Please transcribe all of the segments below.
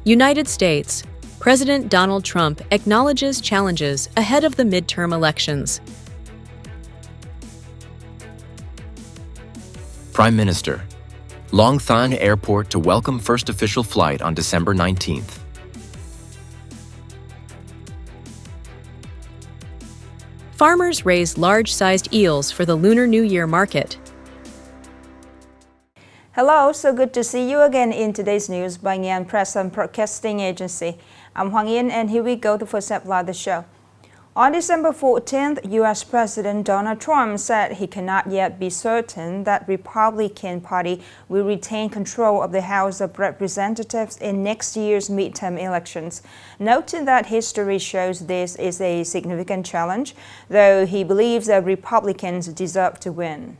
United States. President Donald Trump acknowledges challenges ahead of the midterm elections. Prime Minister. Long Thanh Airport to welcome first official flight on December 19th. Farmers raise large-sized eels for the Lunar New Year market. Hello, so good to see you again in today's news by Nghệ An Press and Broadcasting Agency. I'm Hoàng Yên, and here we go to first headline of the show. On December 14th, U.S. President Donald Trump said he cannot yet be certain that Republican Party will retain control of the House of Representatives in next year's midterm elections, noting that history shows this is a significant challenge, though he believes that Republicans deserve to win.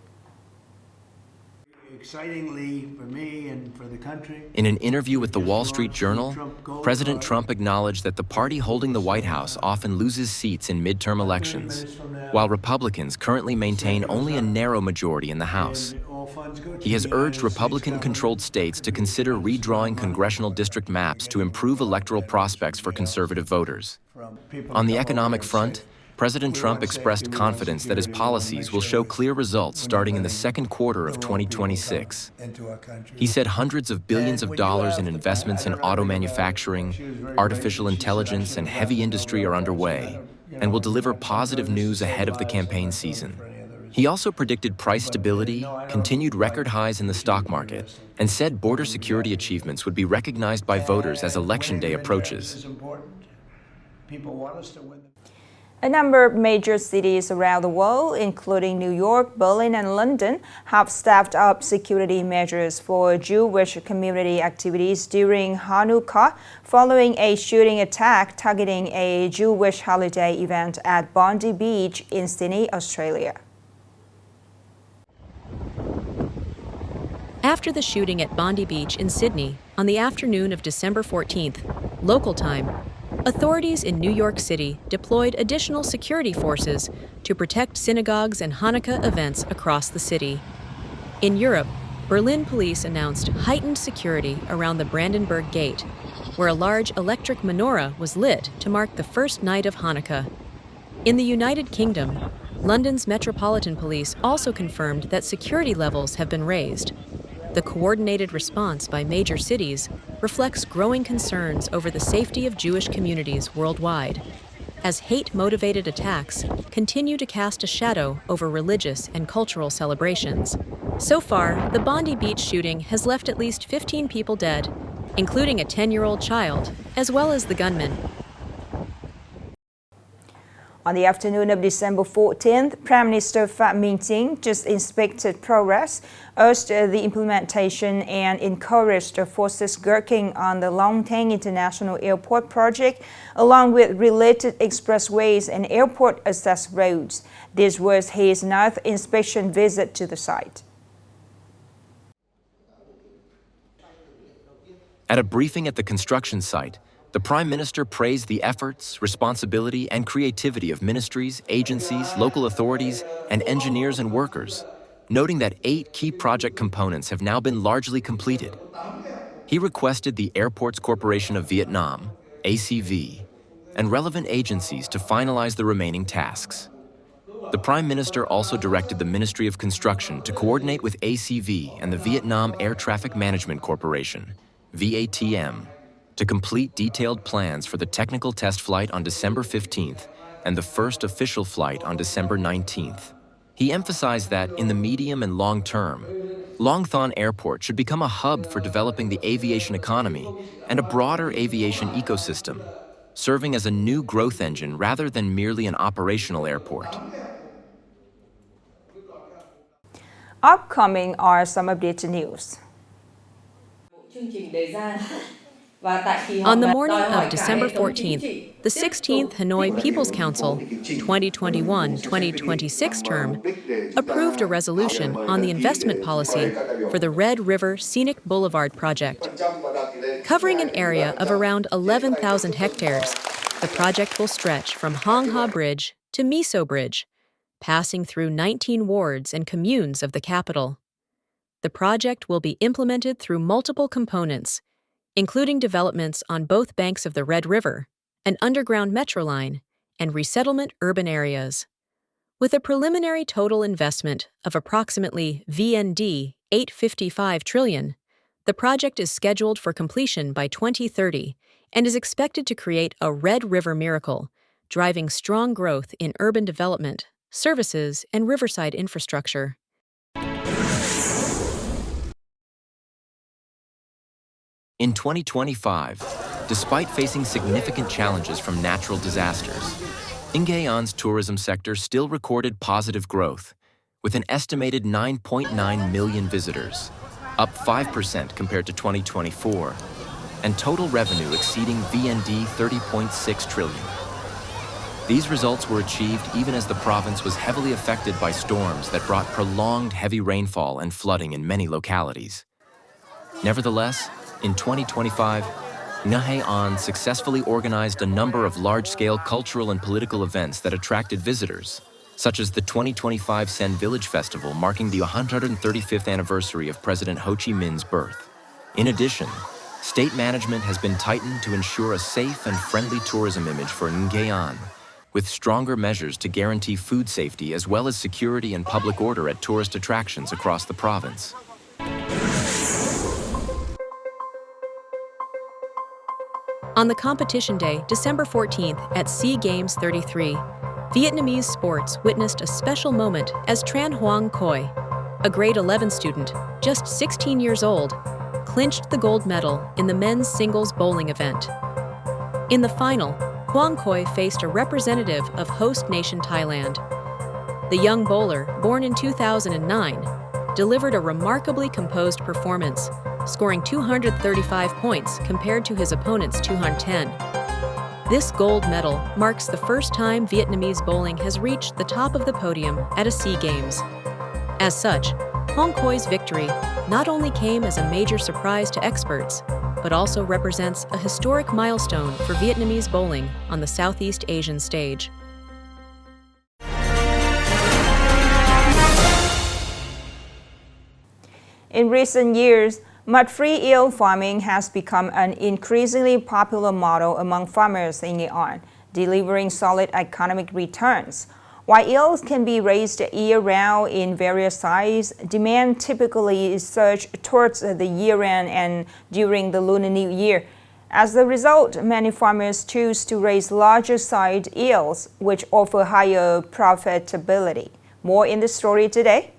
Excitingly for me and for the country. In an interview with the Wall Street Journal, President Trump acknowledged that the party holding the White House often loses seats in midterm elections, while Republicans currently maintain only a narrow majority in the House. He has urged Republican-controlled states to consider redrawing congressional district maps to improve electoral prospects for conservative voters. On the economic front, President Trump expressed confidence that his policies will show clear results starting in the second quarter of 2026. He said hundreds of billions of dollars in investments in auto manufacturing, artificial intelligence, and heavy industry are underway and will deliver positive news ahead of the campaign season. He also predicted price stability, continued record highs in the stock market, and said border security achievements would be recognized by voters as Election Day approaches. A number of major cities around the world, including New York, Berlin, and London, have staffed up security measures for Jewish community activities during Hanukkah, following a shooting attack targeting a Jewish holiday event at Bondi Beach in Sydney, Australia. After the shooting at Bondi Beach in Sydney on the afternoon of December 14th, local time, authorities in New York City deployed additional security forces to protect synagogues and Hanukkah events across the city. In Europe, Berlin police announced heightened security around the Brandenburg Gate, where a large electric menorah was lit to mark the first night of Hanukkah. In the United Kingdom, London's Metropolitan Police also confirmed that security levels have been raised. The coordinated response by major cities reflects growing concerns over the safety of Jewish communities worldwide, as hate-motivated attacks continue to cast a shadow over religious and cultural celebrations. So far, the Bondi Beach shooting has left at least 15 people dead, including a 10-year-old child, as well as the gunman. On the afternoon of December 14th, Prime Minister Phát just inspected progress, urged the implementation, and encouraged the forces working on the Long Thanh International Airport project, along with related expressways and airport access roads. This was his 9th inspection visit to the site. At a briefing at the construction site, the Prime Minister praised the efforts, responsibility, and creativity of ministries, agencies, local authorities, and engineers and workers, noting that 8 key project components have now been largely completed. He requested the Airports Corporation of Vietnam, ACV, and relevant agencies to finalize the remaining tasks. The Prime Minister also directed the Ministry of Construction to coordinate with ACV and the Vietnam Air Traffic Management Corporation, VATM, to complete detailed plans for the technical test flight on December 15th and the first official flight on December 19th. He emphasized that, in the medium and long term, Long Thanh Airport should become a hub for developing the aviation economy and a broader aviation ecosystem, serving as a new growth engine rather than merely an operational airport. Upcoming are some updated news. On the morning of December 14th, the 16th Hanoi People's Council 2021-2026 term approved a resolution on the investment policy for the Red River Scenic Boulevard project. Covering an area of around 11,000 hectares, the project will stretch from Hong Ha Bridge to Miso Bridge, passing through 19 wards and communes of the capital. The project will be implemented through multiple components, including developments on both banks of the Red River, an underground metro line, and resettlement urban areas. With a preliminary total investment of approximately VND 855 trillion, the project is scheduled for completion by 2030 and is expected to create a Red River miracle, driving strong growth in urban development, services, and riverside infrastructure. In 2025, despite facing significant challenges from natural disasters, Nghệ An's tourism sector still recorded positive growth, with an estimated 9.9 million visitors, up 5% compared to 2024, and total revenue exceeding VND 30.6 trillion. These results were achieved even as the province was heavily affected by storms that brought prolonged heavy rainfall and flooding in many localities. Nevertheless, in 2025, Nghệ An successfully organized a number of large-scale cultural and political events that attracted visitors, such as the 2025 Sen Village Festival marking the 135th anniversary of President Ho Chi Minh's birth. In addition, state management has been tightened to ensure a safe and friendly tourism image for Nghệ An, with stronger measures to guarantee food safety as well as security and public order at tourist attractions across the province. On the competition day, December 14th, at SEA Games 33, Vietnamese sports witnessed a special moment as Tran Hoang Khoi, a grade 11 student, just 16 years old, clinched the gold medal in the men's singles bowling event. In the final, Hoang Khoi faced a representative of host nation Thailand. The young bowler, born in 2009, delivered a remarkably composed performance, scoring 235 points compared to his opponent's 210. This gold medal marks the first time Vietnamese bowling has reached the top of the podium at a SEA Games. As such, Hoang Khoi's victory not only came as a major surprise to experts, but also represents a historic milestone for Vietnamese bowling on the Southeast Asian stage. In recent years, mud-free eel farming has become an increasingly popular model among farmers in Nghệ An, delivering solid economic returns. While eels can be raised year-round in various sizes, demand typically is surged towards the year-end and during the Lunar New Year. As a result, many farmers choose to raise larger-sized eels, which offer higher profitability. More in the story today.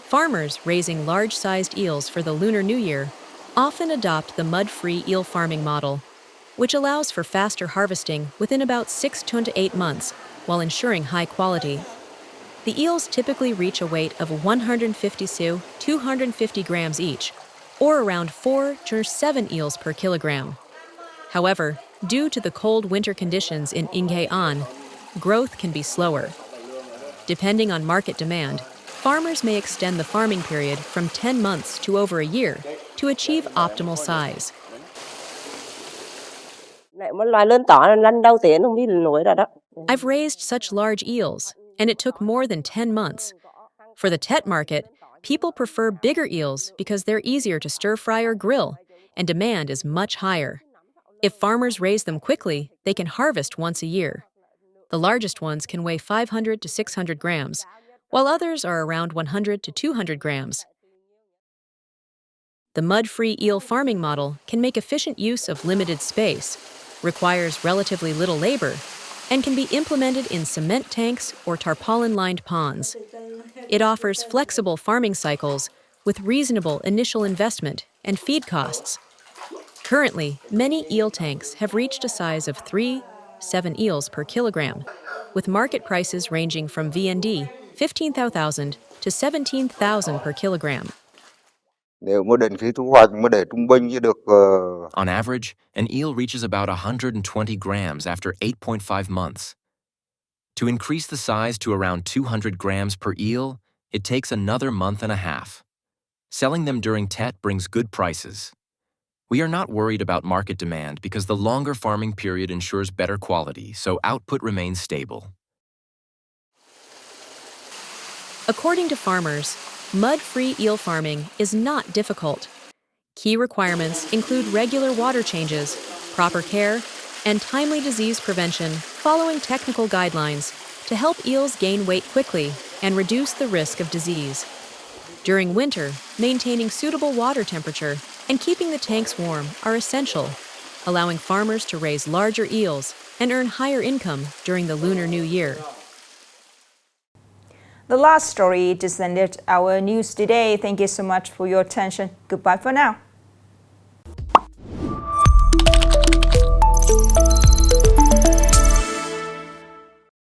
Farmers raising large-sized eels for the Lunar New Year often adopt the mud-free eel farming model, which allows for faster harvesting within about 6 to 8 months while ensuring high quality. The eels typically reach a weight of 150 to 250 grams each, or around 4 to 7 eels per kilogram. However, due to the cold winter conditions in Nghệ An, growth can be slower. Depending on market demand, farmers may extend the farming period from 10 months to over a year to achieve optimal size. I've raised such large eels, and it took more than 10 months. For the Tet market, people prefer bigger eels because they're easier to stir-fry or grill, and demand is much higher. If farmers raise them quickly, they can harvest once a year. The largest ones can weigh 500 to 600 grams, while others are around 100 to 200 grams. The mud-free eel farming model can make efficient use of limited space, requires relatively little labor, and can be implemented in cement tanks or tarpaulin-lined ponds. It offers flexible farming cycles with reasonable initial investment and feed costs. Currently, many eel tanks have reached a size of 3-7 eels per kilogram, with market prices ranging from VND 15,000 to 17,000 per kilogram. On average, an eel reaches about 120 grams after 8.5 months. To increase the size to around 200 grams per eel, it takes another month and a half. Selling them during Tet brings good prices. We are not worried about market demand because the longer farming period ensures better quality, so output remains stable. According to farmers, Mud-free eel farming is not difficult. Key requirements include regular water changes, proper care, and timely disease prevention following technical guidelines to help eels gain weight quickly and reduce the risk of disease. During winter, maintaining suitable water temperature and keeping the tanks warm are essential, allowing farmers to raise larger eels and earn higher income during the Lunar New Year. The last story just ended our news today. Thank you so much for your attention. Goodbye for now.